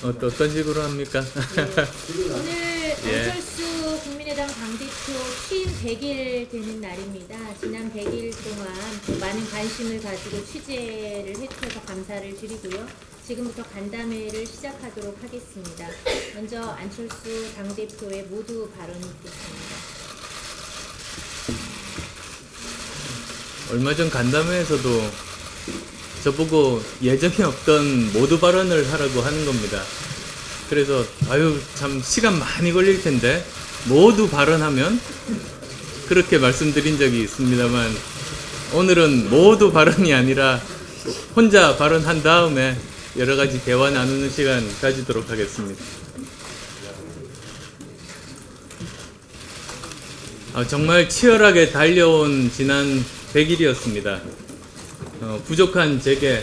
어떤 식으로 합니까? 오늘 예. 안철수 국민의당 당대표 취임 100일 되는 날입니다. 지난 100일 동안 많은 관심을 가지고 취재를 해주셔서 감사를 드리고요. 지금부터 간담회를 시작하도록 하겠습니다. 먼저 안철수 당대표의 모두 발언 듣겠습니다. 얼마 전 간담회에서도 저보고 예정에 없던 모두 발언을 하라고 하는 겁니다. 그래서 아유 참 시간 많이 걸릴 텐데 모두 발언하면 그렇게 말씀드린 적이 있습니다만 오늘은 모두 발언이 아니라 혼자 발언한 다음에 여러 가지 대화 나누는 시간 가지도록 하겠습니다. 정말 치열하게 달려온 지난 100일이었습니다. 부족한 제게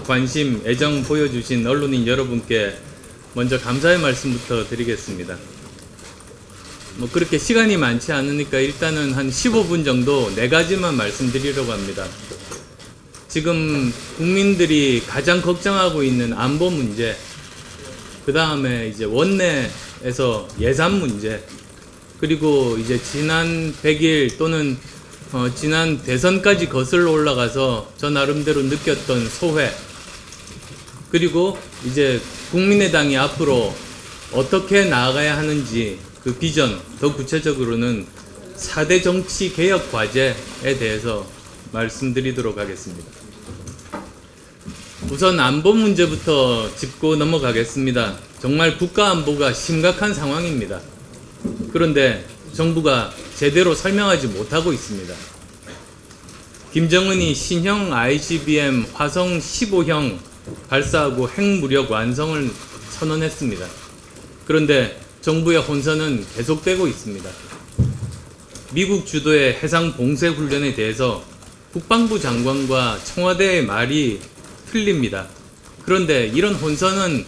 관심, 애정 보여주신 언론인 여러분께 먼저 감사의 말씀부터 드리겠습니다. 그렇게 시간이 많지 않으니까 일단은 한 15분 정도 4가지만 말씀드리려고 합니다. 지금 국민들이 가장 걱정하고 있는 안보 문제, 그 다음에 이제 원내에서 예산 문제, 그리고 이제 지난 100일 또는 지난 대선까지 거슬러 올라가서 저 나름대로 느꼈던 소회, 그리고 이제 국민의당이 앞으로 어떻게 나아가야 하는지 그 비전, 더 구체적으로는 4대 정치 개혁 과제에 대해서 말씀드리도록 하겠습니다. 우선 안보 문제부터 짚고 넘어가겠습니다. 정말 국가 안보가 심각한 상황입니다. 그런데 정부가 제대로 설명하지 못하고 있습니다. 김정은이 신형 ICBM 화성 15형 발사하고 핵무력 완성을 선언했습니다. 그런데 정부의 혼선은 계속되고 있습니다. 미국 주도의 해상 봉쇄 훈련에 대해서 국방부 장관과 청와대의 말이 틀립니다. 그런데 이런 혼선은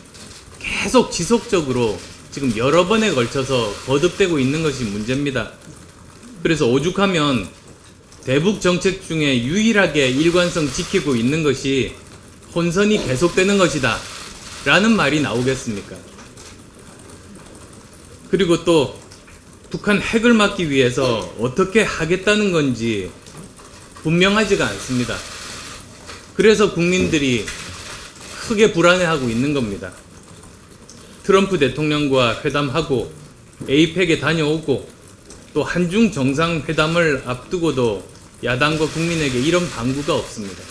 계속 지속적으로 지금 여러 번에 걸쳐서 거듭되고 있는 것이 문제입니다. 그래서 오죽하면 대북 정책 중에 유일하게 일관성 지키고 있는 것이 혼선이 계속되는 것이다 라는 말이 나오겠습니까? 그리고 또 북한 핵을 막기 위해서 어떻게 하겠다는 건지 분명하지가 않습니다. 그래서 국민들이 크게 불안해하고 있는 겁니다. 트럼프 대통령과 회담하고 에이펙에 다녀오고 또 한중 정상회담을 앞두고도 야당과 국민에게 이런 방구가 없습니다.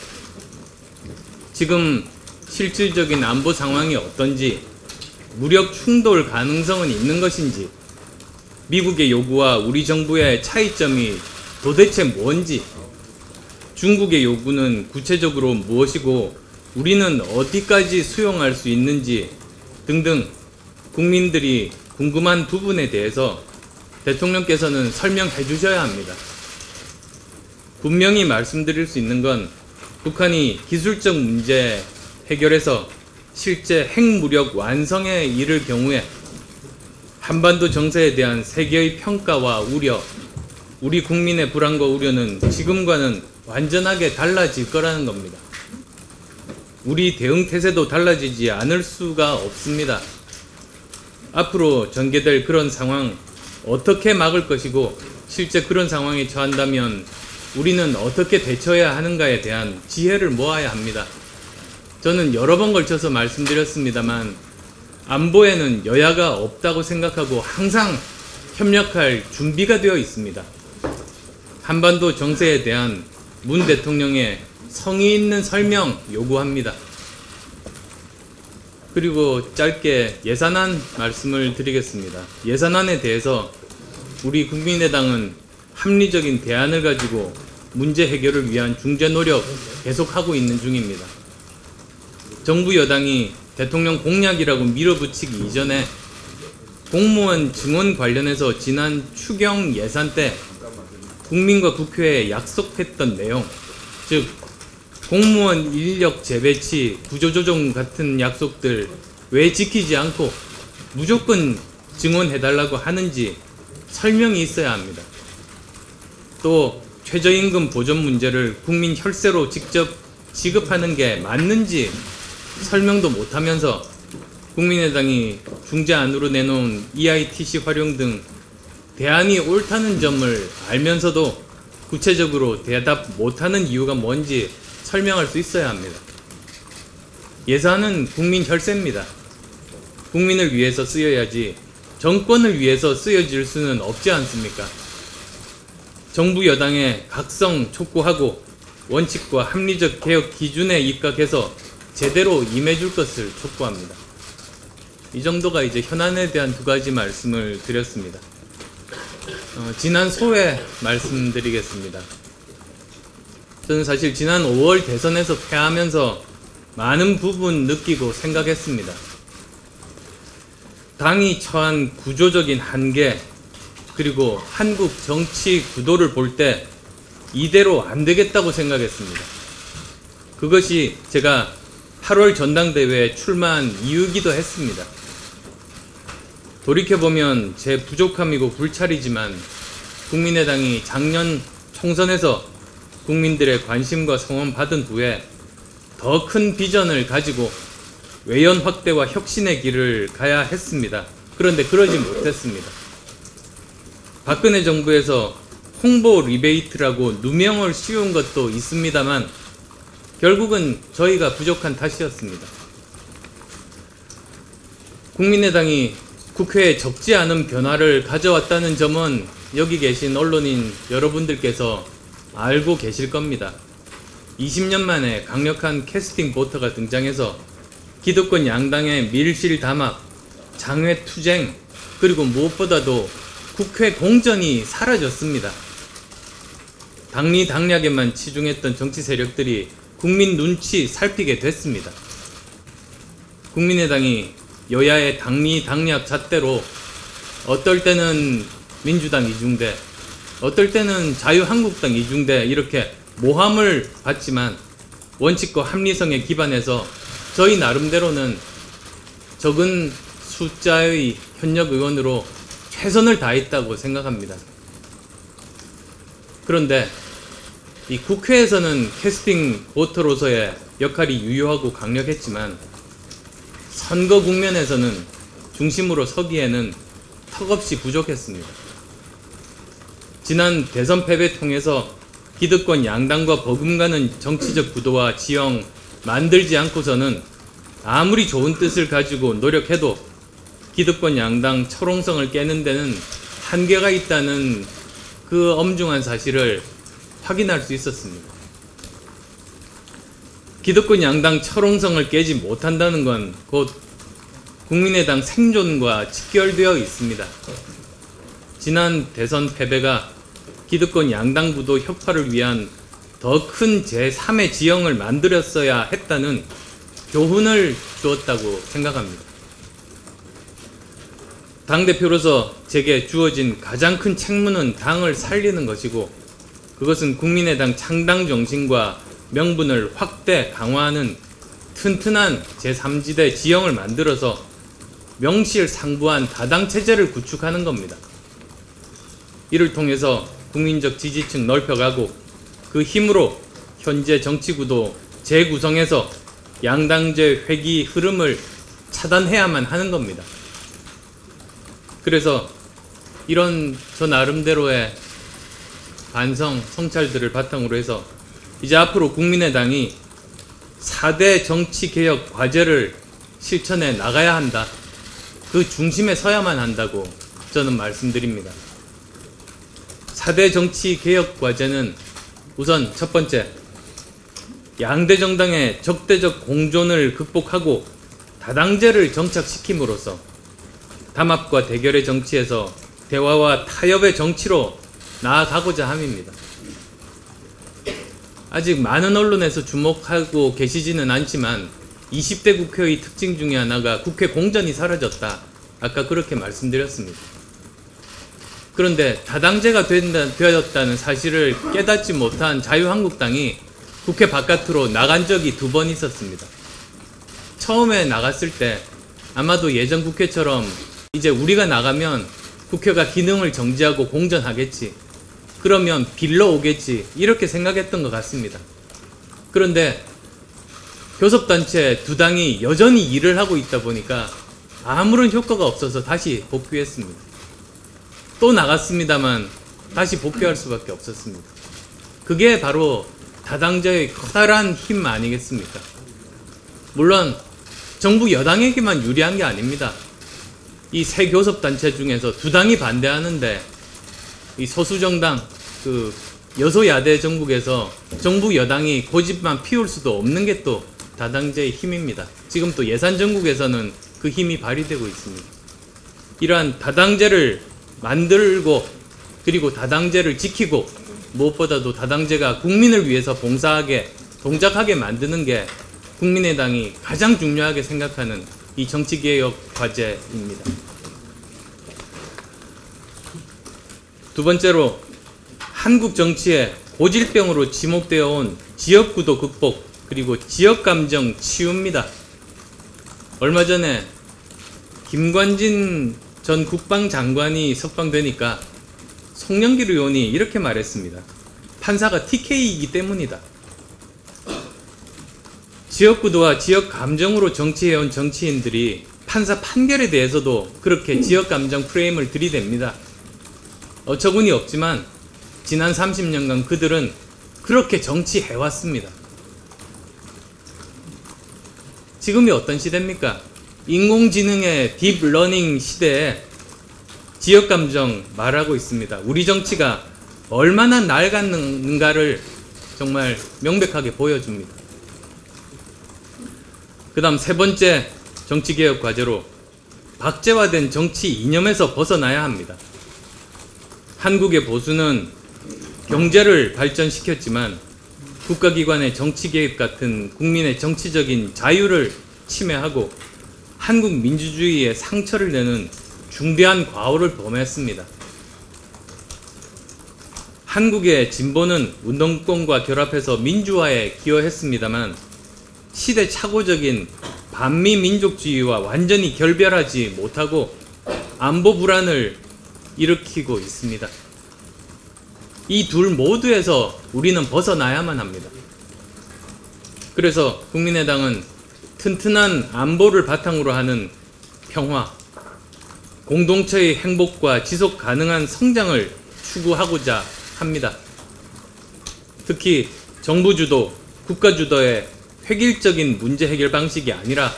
지금 실질적인 안보 상황이 어떤지, 무력 충돌 가능성은 있는 것인지, 미국의 요구와 우리 정부의 차이점이 도대체 뭔지, 중국의 요구는 구체적으로 무엇이고 우리는 어디까지 수용할 수 있는지 등등 국민들이 궁금한 부분에 대해서 대통령께서는 설명해 주셔야 합니다. 분명히 말씀드릴 수 있는 건 북한이 기술적 문제 해결해서 실제 핵무력 완성에 이를 경우에 한반도 정세에 대한 세계의 평가와 우려, 우리 국민의 불안과 우려는 지금과는 완전하게 달라질 거라는 겁니다. 우리 대응 태세도 달라지지 않을 수가 없습니다. 앞으로 전개될 그런 상황 어떻게 막을 것이고 실제 그런 상황에 처한다면 우리는 어떻게 대처해야 하는가에 대한 지혜를 모아야 합니다. 저는 여러 번 걸쳐서 말씀드렸습니다만 안보에는 여야가 없다고 생각하고 항상 협력할 준비가 되어 있습니다. 한반도 정세에 대한 문 대통령의 성의 있는 설명 요구합니다. 그리고 짧게 예산안 말씀을 드리겠습니다. 예산안에 대해서 우리 국민의당은 합리적인 대안을 가지고 문제 해결을 위한 중재 노력 계속하고 있는 중입니다. 정부 여당이 대통령 공약이라고 밀어붙이기 이전에 공무원 증원 관련해서 지난 추경 예산 때 국민과 국회에 약속했던 내용, 즉 공무원 인력 재배치, 구조조정 같은 약속들 왜 지키지 않고 무조건 증원해달라고 하는지 설명이 있어야 합니다. 또 최저임금 보전 문제를 국민 혈세로 직접 지급하는 게 맞는지 설명도 못하면서 국민의당이 중재안으로 내놓은 EITC 활용 등 대안이 옳다는 점을 알면서도 구체적으로 대답 못하는 이유가 뭔지 설명할 수 있어야 합니다. 예산은 국민 혈세입니다. 국민을 위해서 쓰여야지 정권을 위해서 쓰여질 수는 없지 않습니까? 정부 여당의 각성 촉구하고 원칙과 합리적 개혁 기준에 입각해서 제대로 임해줄 것을 촉구합니다. 이 정도가 이제 현안에 대한 두 가지 말씀을 드렸습니다. 지난 소회 말씀드리겠습니다. 저는 사실 지난 5월 대선에서 패하면서 많은 부분 느끼고 생각했습니다. 당이 처한 구조적인 한계, 그리고 한국 정치 구도를 볼 때 이대로 안 되겠다고 생각했습니다. 그것이 제가 8월 전당대회에 출마한 이유이기도 했습니다. 돌이켜보면 제 부족함이고 불찰이지만 국민의당이 작년 총선에서 국민들의 관심과 성원 받은 후에 더 큰 비전을 가지고 외연 확대와 혁신의 길을 가야 했습니다. 그런데 그러지 못했습니다. 박근혜 정부에서 홍보 리베이트라고 누명을 씌운 것도 있습니다만 결국은 저희가 부족한 탓이었습니다. 국민의당이 국회에 적지 않은 변화를 가져왔다는 점은 여기 계신 언론인 여러분들께서 알고 계실 겁니다. 20년 만에 강력한 캐스팅 보터가 등장해서 기득권 양당의 밀실 담합, 장외 투쟁, 그리고 무엇보다도 국회 공정이 사라졌습니다. 당리당략에만 치중했던 정치 세력들이 국민 눈치 살피게 됐습니다. 국민의당이 여야의 당리당략 잣대로 어떨 때는 민주당 이중대, 어떨 때는 자유한국당 이중대 이렇게 모함을 받지만 원칙과 합리성에 기반해서 저희 나름대로는 적은 숫자의 현역 의원으로 최선을 다했다고 생각합니다. 그런데 이 국회에서는 캐스팅 보터로서의 역할이 유효하고 강력했지만 선거 국면에서는 중심으로 서기에는 턱없이 부족했습니다. 지난 대선 패배 통해서 기득권 양당과 버금가는 정치적 구도와 지형 만들지 않고서는 아무리 좋은 뜻을 가지고 노력해도 기득권 양당 철옹성을 깨는 데는 한계가 있다는 그 엄중한 사실을 확인할 수 있었습니다. 기득권 양당 철옹성을 깨지 못한다는 건 곧 국민의당 생존과 직결되어 있습니다. 지난 대선 패배가 기득권 양당 구도 혁파를 위한 더 큰 제3의 지형을 만들었어야 했다는 교훈을 주었다고 생각합니다. 당대표로서 제게 주어진 가장 큰 책무는 당을 살리는 것이고 그것은 국민의당 창당 정신과 명분을 확대 강화하는 튼튼한 제3지대 지형을 만들어서 명실상부한 다당 체제를 구축하는 겁니다. 이를 통해서 국민적 지지층 넓혀가고 그 힘으로 현재 정치구도 재구성해서 양당제 회귀 흐름을 차단해야만 하는 겁니다. 그래서 이런 저 나름대로의 반성, 성찰들을 바탕으로 해서 이제 앞으로 국민의당이 4대 정치개혁 과제를 실천해 나가야 한다. 그 중심에 서야만 한다고 저는 말씀드립니다. 4대 정치개혁 과제는 우선 첫 번째, 양대 정당의 적대적 공존을 극복하고 다당제를 정착시킴으로써 담합과 대결의 정치에서 대화와 타협의 정치로 나아가고자 함입니다. 아직 많은 언론에서 주목하고 계시지는 않지만 20대 국회의 특징 중에 하나가 국회 공전이 사라졌다. 아까 그렇게 말씀드렸습니다. 그런데 다당제가 되었다는 사실을 깨닫지 못한 자유한국당이 국회 바깥으로 나간 적이 2번 있었습니다. 처음에 나갔을 때 아마도 예전 국회처럼 이제 우리가 나가면 국회가 기능을 정지하고 공전하겠지. 그러면 빌러 오겠지, 이렇게 생각했던 것 같습니다. 그런데 교섭단체 두 당이 여전히 일을 하고 있다 보니까 아무런 효과가 없어서 다시 복귀했습니다. 또 나갔습니다만 다시 복귀할 수밖에 없었습니다. 그게 바로 다당제의 커다란 힘 아니겠습니까? 물론 정부 여당에게만 유리한 게 아닙니다. 이 세 교섭단체 중에서 두 당이 반대하는데 이 소수정당, 여소야대 정국에서 정부 여당이 고집만 피울 수도 없는 게 또 다당제의 힘입니다. 지금 또 예산 정국에서는 그 힘이 발휘되고 있습니다. 이러한 다당제를 만들고 그리고 다당제를 지키고 무엇보다도 다당제가 국민을 위해서 동작하게 만드는 게 국민의당이 가장 중요하게 생각하는 이 정치개혁 과제입니다. 두 번째로 한국 정치에 고질병으로 지목되어 온 지역구도 극복 그리고 지역감정 치유입니다. 얼마 전에 김관진 전 국방장관이 석방되니까 송영길 의원이 이렇게 말했습니다. 판사가 TK이기 때문이다. 지역구도와 지역감정으로 정치해온 정치인들이 판사 판결에 대해서도 그렇게 지역감정 프레임을 들이댑니다. 어처구니 없지만 지난 30년간 그들은 그렇게 정치해왔습니다. 지금이 어떤 시대입니까? 인공지능의 딥러닝 시대에 지역감정 말하고 있습니다. 우리 정치가 얼마나 낡았는가를 정말 명백하게 보여줍니다. 그 다음 세 번째 정치개혁 과제로 박제화된 정치 이념에서 벗어나야 합니다. 한국의 보수는 경제를 발전시켰지만 국가기관의 정치 개입 같은 국민의 정치적인 자유를 침해하고 한국 민주주의에 상처를 내는 중대한 과오를 범했습니다. 한국의 진보는 운동권과 결합해서 민주화에 기여했습니다만 시대착오적인 반미민족주의와 완전히 결별하지 못하고 안보 불안을 일으키고 있습니다. 이 둘 모두에서 우리는 벗어나야만 합니다. 그래서 국민의당은 튼튼한 안보를 바탕으로 하는 평화, 공동체의 행복과 지속 가능한 성장을 추구하고자 합니다. 특히 정부 주도, 국가 주도의 획일적인 문제 해결 방식이 아니라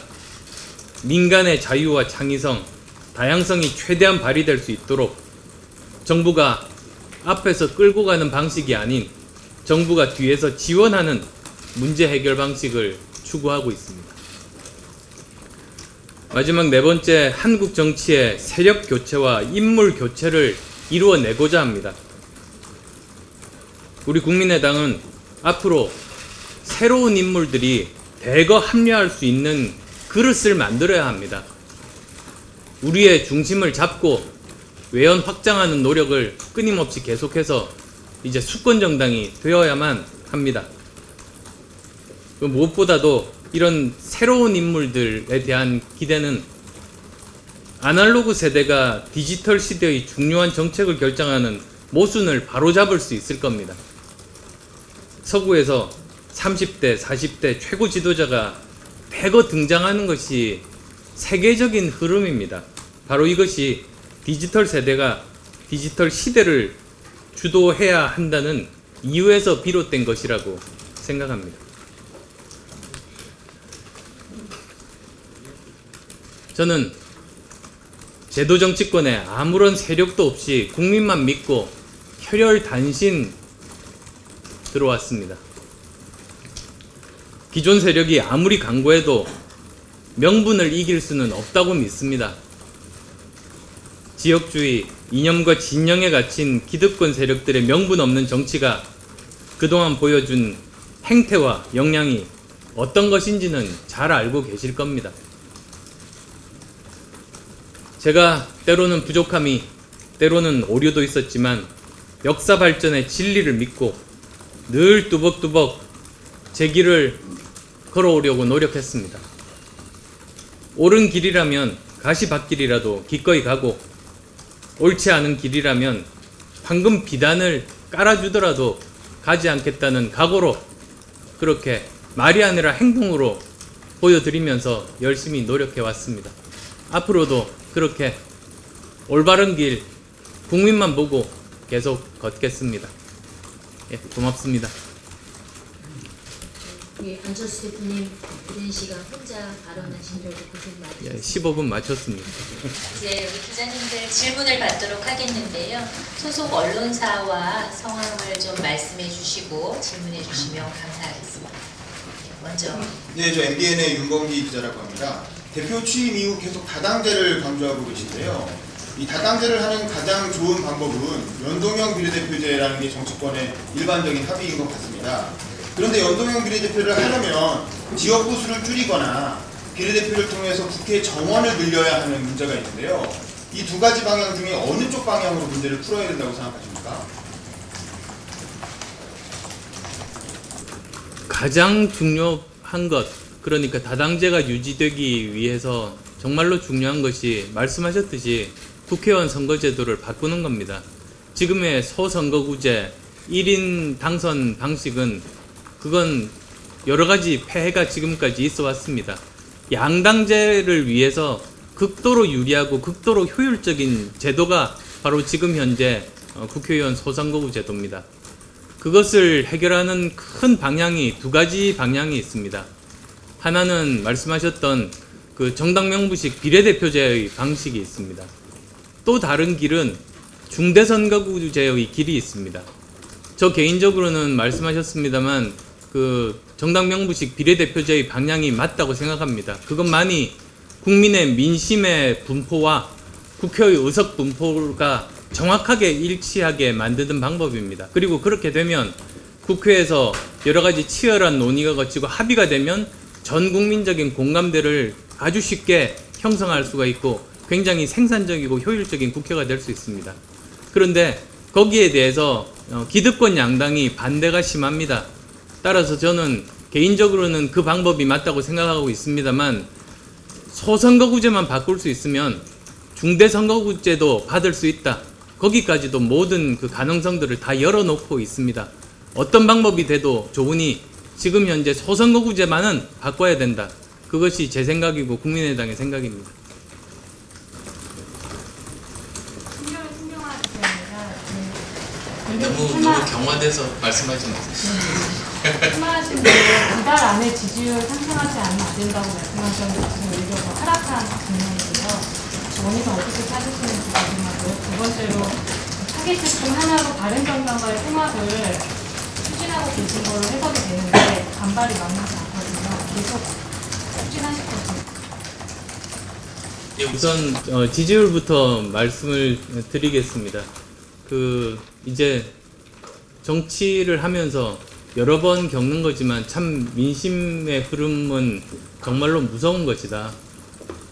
민간의 자유와 창의성, 다양성이 최대한 발휘될 수 있도록 정부가 앞에서 끌고 가는 방식이 아닌 정부가 뒤에서 지원하는 문제 해결 방식을 추구하고 있습니다. 마지막 네 번째, 한국 정치의 세력 교체와 인물 교체를 이루어내고자 합니다. 우리 국민의당은 앞으로 새로운 인물들이 대거 합류할 수 있는 그릇을 만들어야 합니다. 우리의 중심을 잡고 외연 확장하는 노력을 끊임없이 계속해서 이제 수권정당이 되어야만 합니다. 무엇보다도 이런 새로운 인물들에 대한 기대는 아날로그 세대가 디지털 시대의 중요한 정책을 결정하는 모순을 바로잡을 수 있을 겁니다. 서구에서 30대, 40대 최고 지도자가 대거 등장하는 것이 세계적인 흐름입니다. 바로 이것이 디지털 세대가 디지털 시대를 주도해야 한다는 이유에서 비롯된 것이라고 생각합니다. 저는 제도 정치권에 아무런 세력도 없이 국민만 믿고 혈혈단신 들어왔습니다. 기존 세력이 아무리 강구해도 명분을 이길 수는 없다고 믿습니다. 지역주의, 이념과 진영에 갇힌 기득권 세력들의 명분 없는 정치가 그동안 보여준 행태와 역량이 어떤 것인지는 잘 알고 계실 겁니다. 제가 때로는 부족함이, 때로는 오류도 있었지만 역사 발전의 진리를 믿고 늘 뚜벅뚜벅 제 길을 걸어오려고 노력했습니다. 옳은 길이라면 가시밭길이라도 기꺼이 가고 옳지 않은 길이라면 황금 비단을 깔아주더라도 가지 않겠다는 각오로 그렇게 말이 아니라 행동으로 보여드리면서 열심히 노력해 왔습니다. 앞으로도 그렇게 올바른 길 국민만 보고 계속 걷겠습니다. 예, 고맙습니다. 예, 안철수 대표님 이런 시간 혼자 발언하시려고 고생 예, 많으셨습니다. 15분 마쳤습니다. 이제 우리 기자님들 질문을 받도록 하겠는데요. 소속 언론사와 성함을 좀 말씀해 주시고 질문해 주시면 감사하겠습니다. 먼저 네, 저 MBN의 윤범기 기자라고 합니다. 대표 취임 이후 계속 다당제를 강조하고 계신데요. 이 다당제를 하는 가장 좋은 방법은 연동형 비례대표제라는 게 정치권의 일반적인 합의인 것 같습니다. 그런데 연동형 비례대표를 하려면 지역구 수를 줄이거나 비례대표를 통해서 국회 정원을 늘려야 하는 문제가 있는데요. 이 두 가지 방향 중에 어느 쪽 방향으로 문제를 풀어야 된다고 생각하십니까? 가장 중요한 것, 그러니까 다당제가 유지되기 위해서 정말로 중요한 것이 말씀하셨듯이 국회의원 선거제도를 바꾸는 겁니다. 지금의 소선거구제 1인 당선 방식은 그건 여러 가지 폐해가 지금까지 있어 왔습니다. 양당제를 위해서 극도로 유리하고 극도로 효율적인 제도가 바로 지금 현재 국회의원 소선거구 제도입니다. 그것을 해결하는 큰 방향이 두 가지 방향이 있습니다. 하나는 말씀하셨던 그 정당 명부식 비례대표제의 방식이 있습니다. 또 다른 길은 중대선거구제의 길이 있습니다. 저 개인적으로는 말씀하셨습니다만 그 정당 명부식 비례대표제의 방향이 맞다고 생각합니다. 그것만이 국민의 민심의 분포와 국회의 의석 분포가 정확하게 일치하게 만드는 방법입니다. 그리고 그렇게 되면 국회에서 여러 가지 치열한 논의가 거치고 합의가 되면 전 국민적인 공감대를 아주 쉽게 형성할 수가 있고 굉장히 생산적이고 효율적인 국회가 될 수 있습니다. 그런데 거기에 대해서 기득권 양당이 반대가 심합니다. 따라서 저는 개인적으로는 그 방법이 맞다고 생각하고 있습니다만 소선거구제만 바꿀 수 있으면 중대선거구제도 받을 수 있다. 거기까지도 모든 그 가능성들을 다 열어놓고 있습니다. 어떤 방법이 돼도 좋으니 지금 현재 소선거구제만은 바꿔야 된다. 그것이 제 생각이고 국민의당의 생각입니다. 너무 경화돼서 말씀하지 마세요. 말씀하신 대로 이달 안에 지지율 상승하지 않으면 안 된다고 말씀하셨는데 지금 오히려 더 하락한 국면이고요. 원인은 어떻게 찾으시는지 궁금하고요. 두 번째로 타겟 중 하나로 다른 정당과의 통합을 추진하고 계신 걸로 해석이 되는데 반발이 만나지 않거든요. 계속 추진하실 것입니다. 예, 우선 지지율부터 말씀을 드리겠습니다. 이제 정치를 하면서 여러 번 겪는 거지만 참 민심의 흐름은 정말로 무서운 것이다.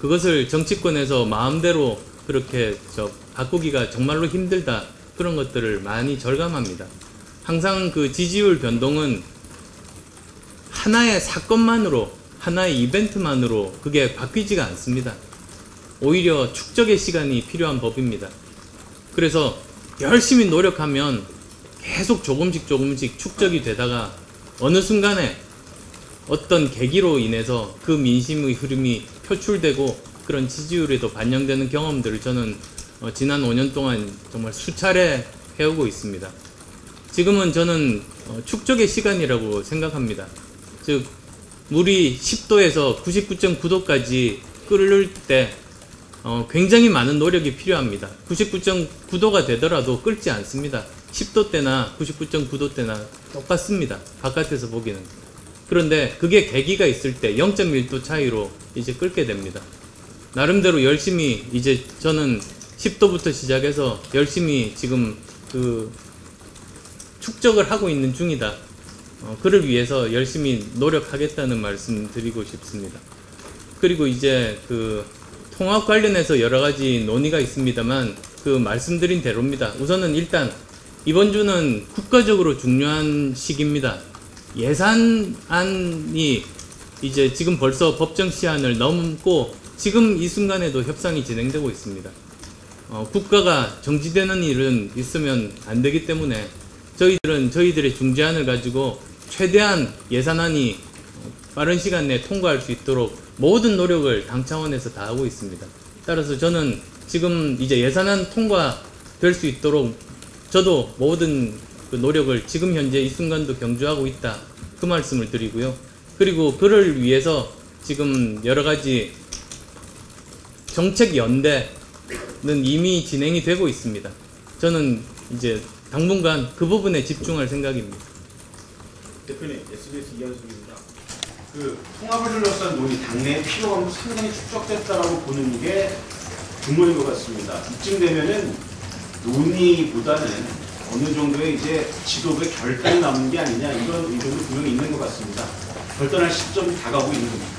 그것을 정치권에서 마음대로 그렇게 바꾸기가 정말로 힘들다. 그런 것들을 많이 절감합니다. 항상 그 지지율 변동은 하나의 사건만으로, 하나의 이벤트만으로 그게 바뀌지가 않습니다. 오히려 축적의 시간이 필요한 법입니다. 그래서 열심히 노력하면 계속 조금씩 축적이 되다가 어느 순간에 어떤 계기로 인해서 그 민심의 흐름이 표출되고 그런 지지율에도 반영되는 경험들을 저는 지난 5년 동안 정말 수차례 해오고 있습니다. 지금은 저는 축적의 시간이라고 생각합니다. 즉 물이 10도에서 99.9도까지 끓을 때 굉장히 많은 노력이 필요합니다. 99.9도가 되더라도 끓지 않습니다. 10도 때나 99.9도 때나 똑같습니다. 바깥에서 보기는. 그런데 그게 계기가 있을 때 0.1도 차이로 이제 끓게 됩니다. 나름대로 열심히 이제 저는 10도부터 시작해서 열심히 지금 그 축적을 하고 있는 중이다. 그를 위해서 열심히 노력하겠다는 말씀 드리고 싶습니다. 그리고 이제 그 통합 관련해서 여러 가지 논의가 있습니다만 그 말씀드린 대로입니다. 우선은 일단 이번 주는 국가적으로 중요한 시기입니다. 예산안이 이제 지금 벌써 법정 시한을 넘고 지금 이 순간에도 협상이 진행되고 있습니다. 국가가 정지되는 일은 있으면 안 되기 때문에 저희들은 저희들의 중재안을 가지고 최대한 예산안이 빠른 시간 내에 통과할 수 있도록 모든 노력을 당 차원에서 다 하고 있습니다. 따라서 저는 지금 이제 예산안 통과될 수 있도록 저도 모든 그 노력을 지금 현재 이 순간도 경주하고 있다, 그 말씀을 드리고요. 그리고 그를 위해서 지금 여러 가지 정책 연대는 이미 진행이 되고 있습니다. 저는 이제 당분간 그 부분에 집중할 생각입니다. 대표님, SBS 이현숙입니다. 그 통합을 둘러싼 논의, 당내의 피로감도 상당히 축적됐다라고 보는 게 근본인 것 같습니다. 이쯤 되면은 논의보다는 어느 정도의 이제 지도부의 결단이 남는 게 아니냐, 이런 의견도 분명히 있는 것 같습니다. 결단할 시점이 다가오고 있는 겁니다.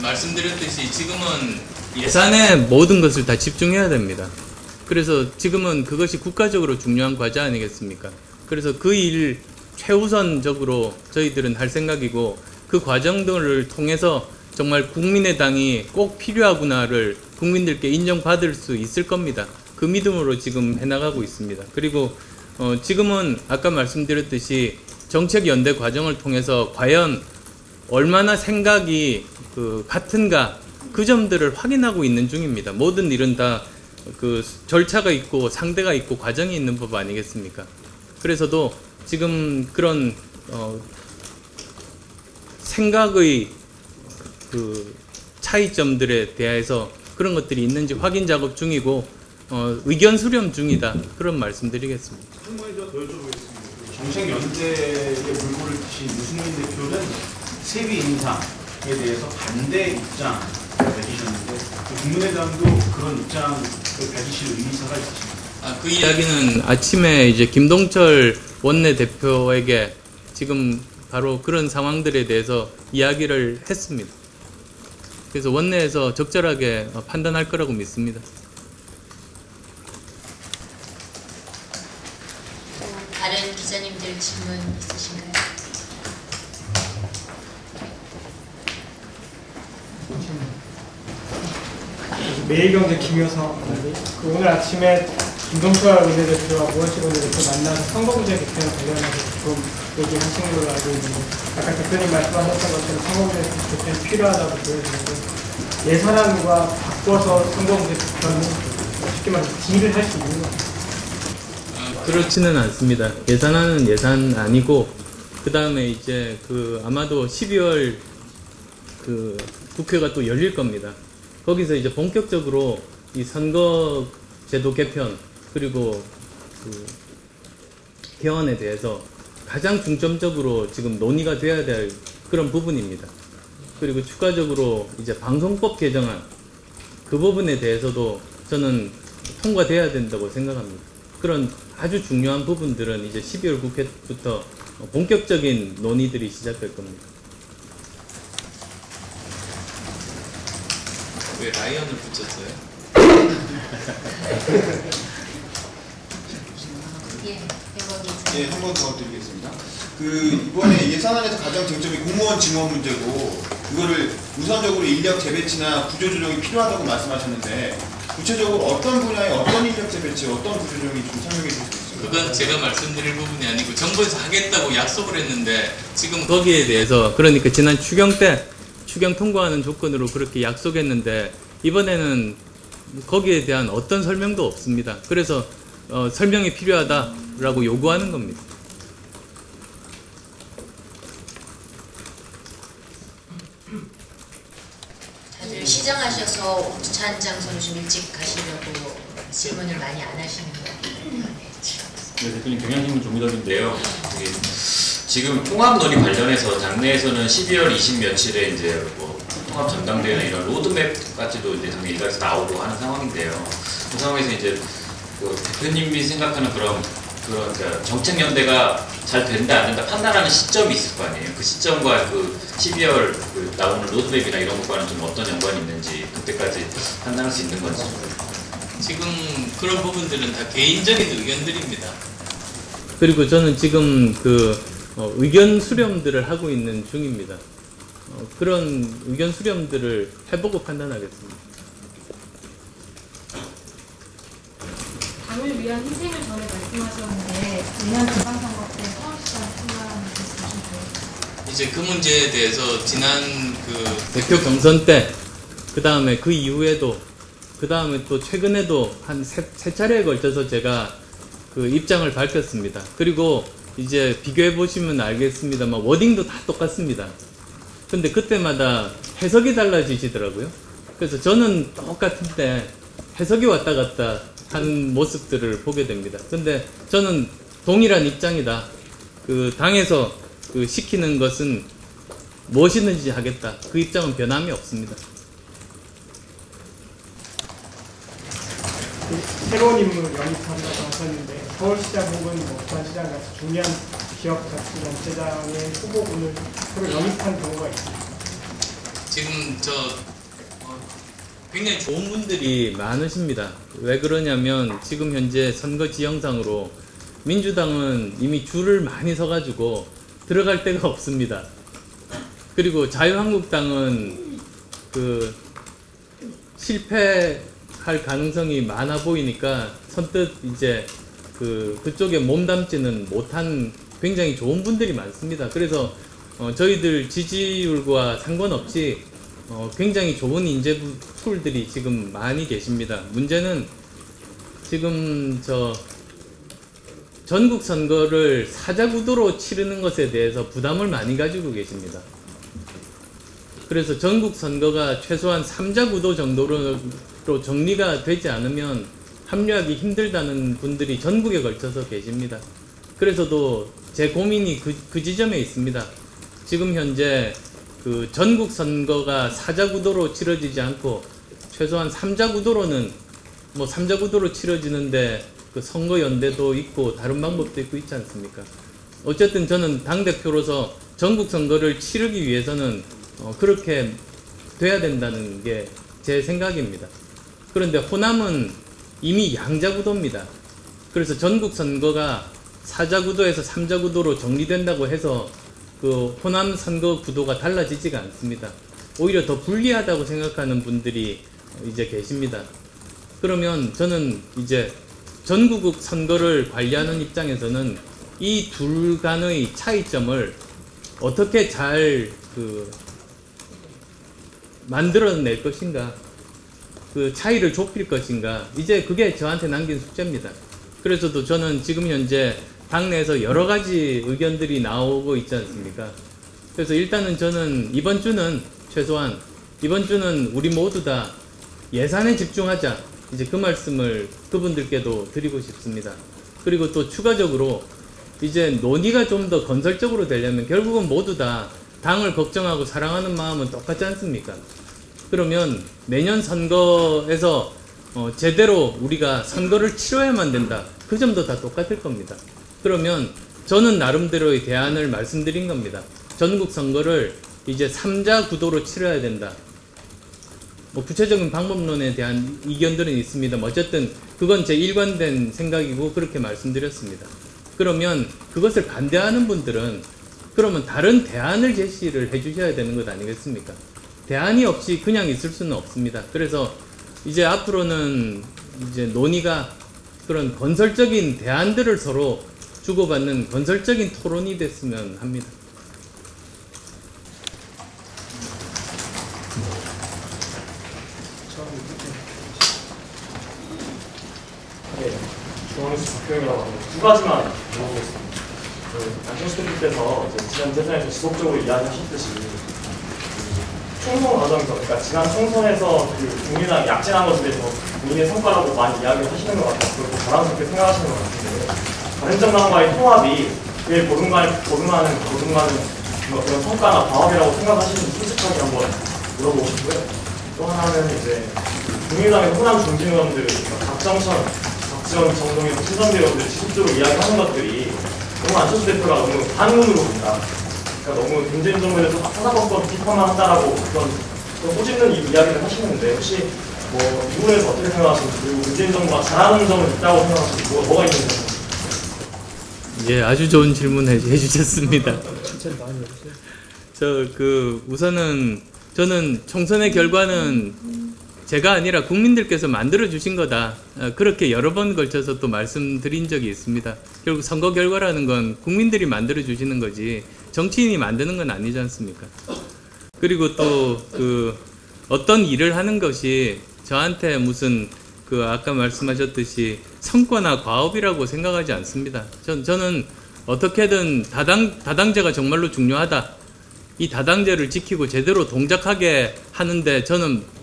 말씀드렸듯이 지금은 예산에 모든 것을 다 집중해야 됩니다. 그래서 지금은 그것이 국가적으로 중요한 과제 아니겠습니까? 그래서 그 일 최우선적으로 저희들은 할 생각이고, 그 과정들을 통해서 정말 국민의당이 꼭 필요하구나를 국민들께 인정받을 수 있을 겁니다. 그 믿음으로 지금 해나가고 있습니다. 그리고 지금은 아까 말씀드렸듯이 정책 연대 과정을 통해서 과연 얼마나 생각이 같은가, 그 점들을 확인하고 있는 중입니다. 모든 일은 다 그 절차가 있고 상대가 있고 과정이 있는 법 아니겠습니까? 그래서도 지금 그런 생각의 그 차이점들에 대해서 그런 것들이 있는지 확인 작업 중이고 의견 수렴 중이다, 그런 말씀드리겠습니다. 한번에 더 여쭤보겠습니다. 정책 연대에 물꼬를 트신 유승민 대표는 세비 인상에 대해서 반대 입장을 밝히셨는데, 국민의당도 그런 입장을 밝히실 의사가 있으십니까? 그 이야기는 아침에 이제 김동철 원내대표에게 지금 바로 그런 상황들에 대해서 이야기를 했습니다. 그래서 원내에서 적절하게 판단할 거라고 믿습니다. 다른 기자님들 질문 있으신가요? 매일경제 김효성, 오늘 아침에 김동철 원내대표와 무원식 원내대표 만나서 선거구제 개편 관련해서 좀 얘기하시는 걸로 알고 있는데, 아까 대표님 말씀하셨던 것처럼 선거구제 개편이 필요하다고 보여지는데, 예산안과 바꿔서 선거구제 개편은 쉽게 말해서 딜을 할 수 있는 건가요? 그렇지는 않습니다. 예산안은 예산 아니고, 그 다음에 이제 아마도 12월 국회가 또 열릴 겁니다. 거기서 이제 본격적으로 이 선거제도 개편 그리고 개헌에 대해서 가장 중점적으로 지금 논의가 돼야 될 그런 부분입니다. 그리고 추가적으로 이제 방송법 개정안, 그 부분에 대해서도 저는 통과돼야 된다고 생각합니다. 그런 아주 중요한 부분들은 이제 12월 국회부터 본격적인 논의들이 시작될 겁니다. 왜 라이언을 붙였어요? 예, 한 번 더 드리겠습니다. 이번에 예산안에서 가장 쟁점이 공무원 증원 문제고, 그거를 우선적으로 인력 재배치나 구조조정이 필요하다고 말씀하셨는데, 구체적으로 어떤 분야에 어떤 인력 재배치, 어떤 구조조정이 좀 설명해 주실 수 있어요? 그건 제가 말씀드릴 부분이 아니고 정부에서 하겠다고 약속을 했는데, 지금 거기에 대해서, 그러니까 지난 추경 때 추경 통과하는 조건으로 그렇게 약속했는데 이번에는 거기에 대한 어떤 설명도 없습니다. 그래서 설명이 필요하다라고 요구하는 겁니다. 다들 시장하셔서 주차한 장소를 좀 일찍 가시려고 질문을 많이 안 하시는 것 같아요. 네, 대표님, 경향신문 조미덕인데요. 지금 통합 논의 관련해서 당내에서는 12월 20 며칠에 이제 통합 전당대회나 이런 로드맵까지도 이제 당내 일각에서 나오고 하는 상황인데요. 그 상황에서 이제 대표님이 생각하는 그런 그러니까 정책 연대가 잘 된다 안 된다 판단하는 시점이 있을 거 아니에요. 그 시점과 12월 나오는 로드맵이나 이런 것과는 좀 어떤 연관이 있는지 그때까지 판단할 수 있는 건지. 지금 그런 부분들은 다 개인적인 의견들입니다. 그리고 저는 지금 의견 수렴들을 하고 있는 중입니다. 그런 의견 수렴들을 해보고 판단하겠습니다. 당을 위한 희생을 전에 말씀하셨는데 내년 지방선거 때 서울시장 출마하는 게 있으신가요? 이제 그 문제에 대해서 지난 그 대표 경선 때, 그 다음에 그 이후에도, 그 다음에 또 최근에도 한 세 차례에 걸쳐서 제가 그 입장을 밝혔습니다. 그리고 이제 비교해 보시면 알겠습니다만 워딩도 다 똑같습니다. 근데 그때마다 해석이 달라지시더라고요. 그래서 저는 똑같은데 해석이 왔다 갔다 하는 모습들을 보게 됩니다. 근데 저는 동일한 입장이다. 그 당에서 그 시키는 것은 무엇이든지 하겠다. 그 입장은 변함이 없습니다. 새로운 인물 영입한다고 하셨는데 서울시장 혹은 부산시장 같이 중요한 지역자치단체장의 후보군을 새로 영입한 경우가 있습니다. 지금 굉장히 좋은 분들이 많으십니다. 왜 그러냐면 지금 현재 선거 지형상으로 민주당은 이미 줄을 많이 서가지고 들어갈 데가 없습니다. 그리고 자유한국당은 그 실패할 가능성이 많아 보이니까 선뜻 이제 그쪽에 몸담지는 못한 굉장히 좋은 분들이 많습니다. 그래서 저희들 지지율과 상관없이 굉장히 좋은 인재 풀들이 지금 많이 계십니다. 문제는 지금 전국 선거를 사자구도로 치르는 것에 대해서 부담을 많이 가지고 계십니다. 그래서 전국 선거가 최소한 3자구도 정도로 정리가 되지 않으면 합류하기 힘들다는 분들이 전국에 걸쳐서 계십니다. 그래서도 제 고민이 그 지점에 있습니다. 지금 현재 그 전국 선거가 4자구도로 치러지지 않고 최소한 3자구도로는 3자구도로 치러지는데 그 선거연대도 있고 다른 방법도 있고 있지 않습니까? 어쨌든 저는 당대표로서 전국 선거를 치르기 위해서는 그렇게 돼야 된다는 게 제 생각입니다. 그런데 호남은 이미 양자구도입니다. 그래서 전국 선거가 4자구도에서 3자구도로 정리된다고 해서 그 호남 선거 구도가 달라지지가 않습니다. 오히려 더 불리하다고 생각하는 분들이 이제 계십니다. 그러면 저는 이제 전국 선거를 관리하는 입장에서는 이 둘 간의 차이점을 어떻게 잘 만들어낼 것인가, 그 차이를 좁힐 것인가, 이제 그게 저한테 남긴 숙제입니다. 그래서도 저는 지금 현재 당내에서 여러 가지 의견들이 나오고 있지 않습니까? 그래서 일단은 저는 이번 주는 최소한 이번 주는 우리 모두 다 예산에 집중하자, 이제 그 말씀을 그분들께도 드리고 싶습니다. 그리고 또 추가적으로 이제 논의가 좀 더 건설적으로 되려면 결국은 모두 다 당을 걱정하고 사랑하는 마음은 똑같지 않습니까? 그러면 내년 선거에서 제대로 우리가 선거를 치러야만 된다. 그 점도 다 똑같을 겁니다. 그러면 저는 나름대로의 대안을 말씀드린 겁니다. 전국 선거를 이제 3자 구도로 치러야 된다. 구체적인 방법론에 대한 이견들은 있습니다만 어쨌든 그건 제 일관된 생각이고 그렇게 말씀드렸습니다. 그러면 그것을 반대하는 분들은 그러면 다른 대안을 제시를 해주셔야 되는 것 아니겠습니까? 대안이 없이 그냥 있을 수는 없습니다. 그래서 이제 앞으로는 이제 논의가 그런 건설적인 대안들을 서로 주고받는 건설적인 토론이 됐으면 합니다. 네, 중앙뉴스 박경이라고 합니다. 두 가지만 물어보겠습니다. 안철수 대표께서 지난 대선에서 지속적으로 이야기하셨듯이 총선 과정에서, 그러니까 지난 총선에서 국민당 약진한 것에 대해서 본인의 성과라고 많이 이야기를 하시는 것 같아서 그렇게 자랑스럽게 생각하시는 것 같은데 다른 정당과의 통합이 그에 보증하는 그런 성과나 과업이라고 생각하시는지 솔직하게 한번 물어보고 싶고요. 또 하나는 이제 국민당의 호남 중진 의원들, 박정선, 박지원, 정동영, 친선대 의원들 지속적으로 이야기하는 것들이 너무 안철수 대표가 너무 반응으로 본다. 그러니까 너무 문재인 정부에 대해서 사사건건 비판만 한다라고 그런 꼬집는 이야기를 하시는데 혹시 이 부분에서 어떻게 생각하시는지, 그리고 문재인 정부가 잘하는 점은 있다고 생각하시는지 뭐가 있는지. 예, 아주 좋은 질문 해주셨습니다. 우선은 저는 총선의 결과는 제가 아니라 국민들께서 만들어 주신 거다. 그렇게 여러 번 걸쳐서 또 말씀드린 적이 있습니다. 결국 선거 결과라는 건 국민들이 만들어 주시는 거지 정치인이 만드는 건 아니지 않습니까? 그리고 또 그 어떤 일을 하는 것이 저한테 무슨 그 아까 말씀하셨듯이 성과나 과업이라고 생각하지 않습니다. 저는 어떻게든 다당제가 정말로 중요하다. 이 다당제를 지키고 제대로 동작하게 하는데 저는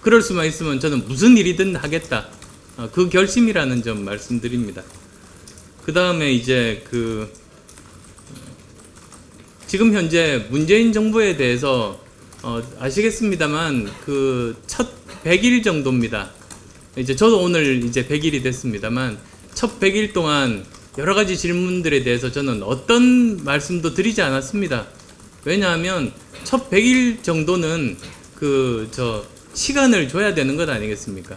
그럴 수만 있으면 저는 무슨 일이든 하겠다. 그 결심이라는 점 말씀드립니다. 그 다음에 이제 그 지금 현재 문재인 정부에 대해서 아시겠습니다만 그 첫 100일 정도입니다. 이제 저도 오늘 이제 100일이 됐습니다만 첫 100일 동안 여러 가지 질문들에 대해서 저는 어떤 말씀도 드리지 않았습니다. 왜냐하면 첫 100일 정도는 시간을 줘야 되는 것 아니겠습니까?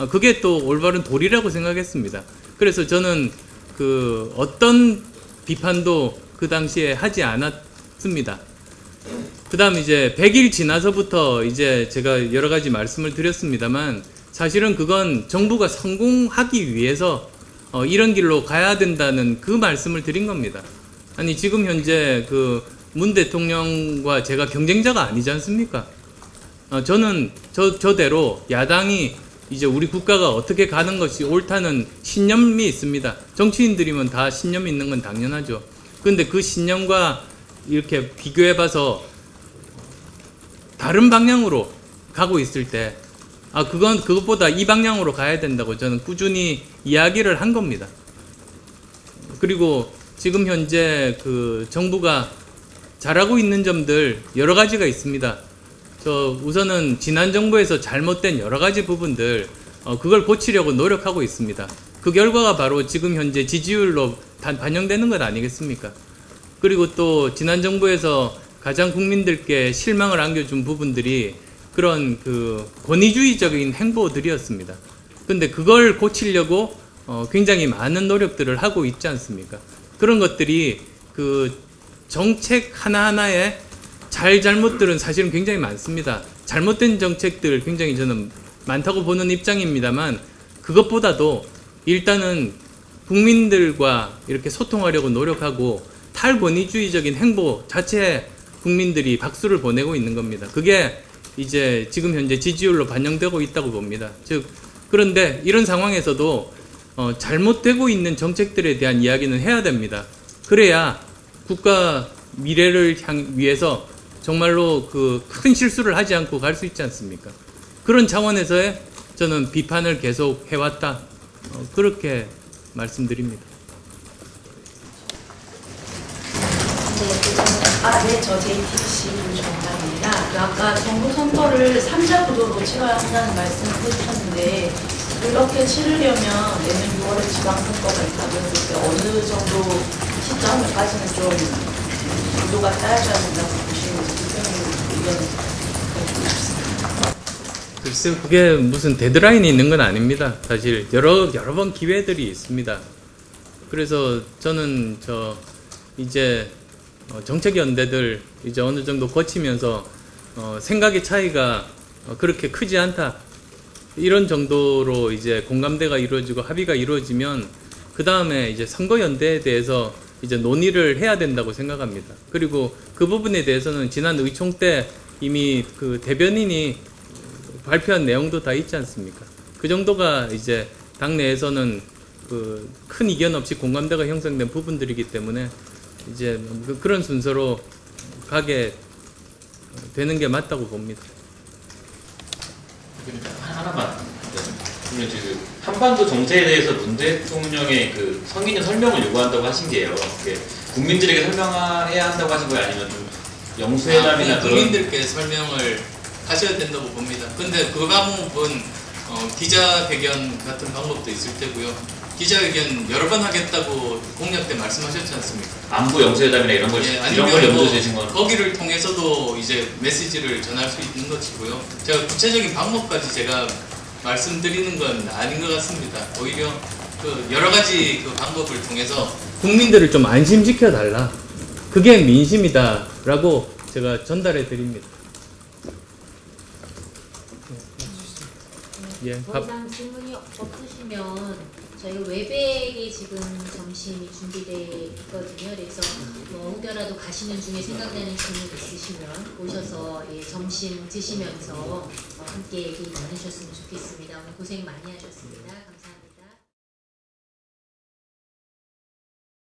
그게 또 올바른 도리라고 생각했습니다. 그래서 저는 그 어떤 비판도 그 당시에 하지 않았습니다. 그 다음 이제 100일 지나서부터 이제 제가 여러 가지 말씀을 드렸습니다만 사실은 그건 정부가 성공하기 위해서 이런 길로 가야 된다는 그 말씀을 드린 겁니다. 아니 지금 현재 그 문 대통령과 제가 경쟁자가 아니지 않습니까? 저는 저대로 야당이 이제 우리 국가가 어떻게 가는 것이 옳다는 신념이 있습니다. 정치인들이면 다 신념이 있는 건 당연하죠. 그런데 그 신념과 이렇게 비교해봐서 다른 방향으로 가고 있을 때 그것보다 이 방향으로 가야 된다고 저는 꾸준히 이야기를 한 겁니다. 그리고 지금 현재 그 정부가 잘하고 있는 점들 여러 가지가 있습니다. 우선은 지난 정부에서 잘못된 여러 가지 부분들 그걸 고치려고 노력하고 있습니다. 그 결과가 바로 지금 현재 지지율로 반영되는 것 아니겠습니까? 그리고 또 지난 정부에서 가장 국민들께 실망을 안겨준 부분들이 그런 그 권위주의적인 행보들이었습니다. 근데 그걸 고치려고 굉장히 많은 노력들을 하고 있지 않습니까? 그런 것들이 그 정책 하나하나에 잘못들은 사실은 굉장히 많습니다. 잘못된 정책들 굉장히 저는 많다고 보는 입장입니다만 그것보다도 일단은 국민들과 이렇게 소통하려고 노력하고 탈권위주의적인 행보 자체에 국민들이 박수를 보내고 있는 겁니다. 그게 이제 지금 현재 지지율로 반영되고 있다고 봅니다. 그런데 이런 상황에서도 잘못되고 있는 정책들에 대한 이야기는 해야 됩니다. 그래야 국가 미래를 위해서 정말로 그 큰 실수를 하지 않고 갈 수 있지 않습니까? 그런 차원에서의 저는 비판을 계속 해왔다. 그렇게 말씀드립니다. 저 JTBC 김정남입니다. 아까 정부 선거를 3자 구도로 치러야 한다는 말씀을 해주셨는데 이렇게 치르려면 내년 6월에 지방선거가 있다고 했을 때 어느 정도 시점까지는 좀 구도가 따라져야 된다고 보시는지 의견을 해주셨습니다. 글쎄요, 그게 무슨 데드라인이 있는 건 아닙니다. 사실 여러 번 기회들이 있습니다. 그래서 저는 이제 정책 연대들 이제 어느 정도 거치면서 생각의 차이가 그렇게 크지 않다 이런 정도로 이제 공감대가 이루어지고 합의가 이루어지면 그 다음에 이제 선거 연대에 대해서 이제 논의를 해야 된다고 생각합니다. 그리고 그 부분에 대해서는 지난 의총 때 이미 그 대변인이 발표한 내용도 다 있지 않습니까? 그 정도가 이제 당내에서는 그 큰 이견 없이 공감대가 형성된 부분들이기 때문에 이제 그런 순서로 가게 되는 게 맞다고 봅니다. 하나만. 그러면 지금 한반도 정세에 대해서 문 대통령의 그 성인의 설명을 요구한다고 하신 게요. 국민들에게 설명해야 한다고 하신 거예요? 아니면 좀 영수회담이나 국민들께 설명을 하셔야 된다고 봅니다. 근데 그 방법은 기자회견 같은 방법도 있을 테고요. 기자회견 여러 번 하겠다고 공약 때 말씀하셨지 않습니까? 안보 영수회담이나 이런 걸 이런 걸 염두에 두신 건 거기를 통해서도 이제 메시지를 전할 수 있는 것이고요. 제가 구체적인 방법까지 제가 말씀드리는 건 아닌 것 같습니다. 오히려 그 여러 가지 그 방법을 통해서 국민들을 좀 안심시켜 달라. 그게 민심이다라고 제가 전달해 드립니다. 예, 더 이상 질문이 없으시면 저희가 외백에 지금 점심이 준비되어 있거든요. 그래서 뭐 혹여라도 가시는 중에 생각나는 질문 있으시면 오셔서 예, 점심 드시면서 함께 얘기 나누셨으면 좋겠습니다. 오늘 고생 많이 하셨습니다. 감사합니다.